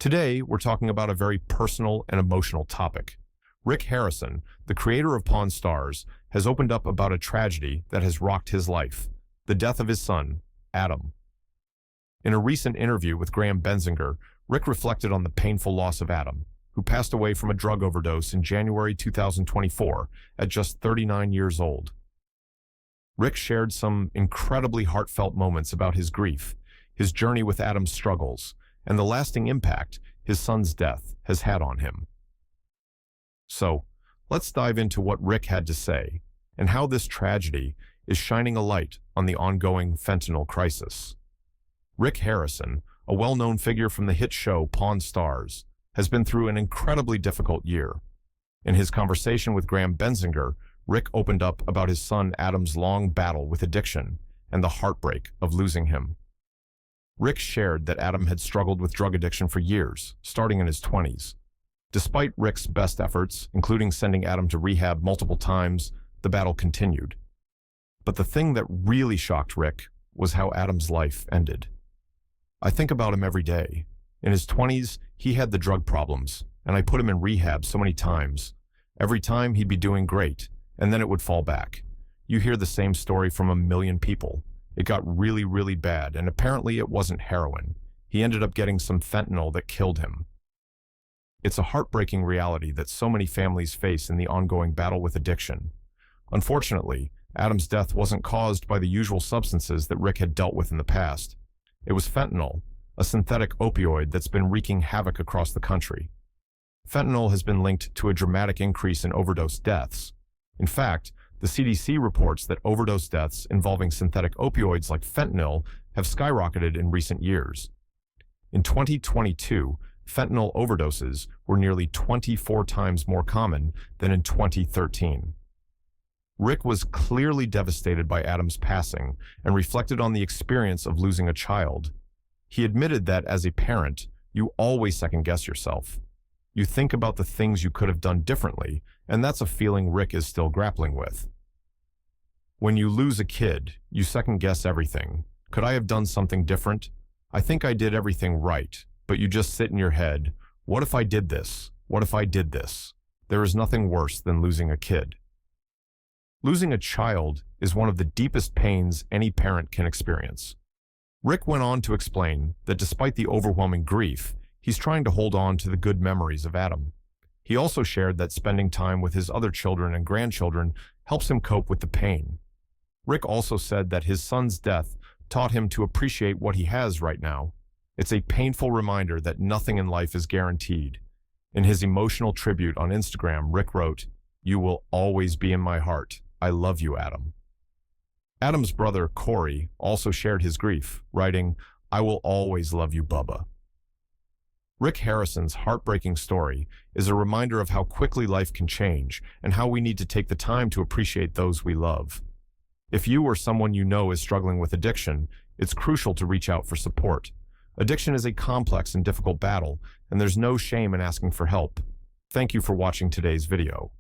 Today, we're talking about a very personal and emotional topic. Rick Harrison, the creator of Pawn Stars, has opened up about a tragedy that has rocked his life, the death of his son, Adam. In a recent interview with Graham Benzinger, Rick reflected on the painful loss of Adam, who passed away from a drug overdose in January 2024 at just 39 years old. Rick shared some incredibly heartfelt moments about his grief, his journey with Adam's struggles, and the lasting impact his son's death has had on him. So, let's dive into what Rick had to say and how this tragedy is shining a light on the ongoing fentanyl crisis. Rick Harrison, a well-known figure from the hit show Pawn Stars, has been through an incredibly difficult year. In his conversation with Graham Benzinger, Rick opened up about his son Adam's long battle with addiction and the heartbreak of losing him. Rick shared that Adam had struggled with drug addiction for years, starting in his 20s. Despite Rick's best efforts, including sending Adam to rehab multiple times, the battle continued. But the thing that really shocked Rick was how Adam's life ended. I think about him every day. In his 20s, he had the drug problems, and I put him in rehab so many times. Every time he'd be doing great, and then it would fall back. You hear the same story from a million people. It got really, really bad, and apparently it wasn't heroin. He ended up getting some fentanyl that killed him. It's a heartbreaking reality that so many families face in the ongoing battle with addiction. Unfortunately, Adam's death wasn't caused by the usual substances that Rick had dealt with in the past. It was fentanyl, a synthetic opioid that's been wreaking havoc across the country. Fentanyl has been linked to a dramatic increase in overdose deaths. In fact, the CDC reports that overdose deaths involving synthetic opioids like fentanyl have skyrocketed in recent years. In 2022, fentanyl overdoses were nearly 24 times more common than in 2013. Rick was clearly devastated by Adam's passing and reflected on the experience of losing a child. He admitted that as a parent, you always second-guess yourself. You think about the things you could have done differently, and that's a feeling Rick is still grappling with. When you lose a kid, you second-guess everything. Could I have done something different? I think I did everything right, but you just sit in your head. What if I did this? What if I did this? There is nothing worse than losing a kid. Losing a child is one of the deepest pains any parent can experience. Rick went on to explain that despite the overwhelming grief, he's trying to hold on to the good memories of Adam. He also shared that spending time with his other children and grandchildren helps him cope with the pain. Rick also said that his son's death taught him to appreciate what he has right now. It's a painful reminder that nothing in life is guaranteed. In his emotional tribute on Instagram, Rick wrote, "You will always be in my heart. I love you, Adam." Adam's brother, Corey, also shared his grief, writing, "I will always love you, Bubba." Rick Harrison's heartbreaking story is a reminder of how quickly life can change and how we need to take the time to appreciate those we love. If you or someone you know is struggling with addiction, it's crucial to reach out for support. Addiction is a complex and difficult battle, and there's no shame in asking for help. Thank you for watching today's video.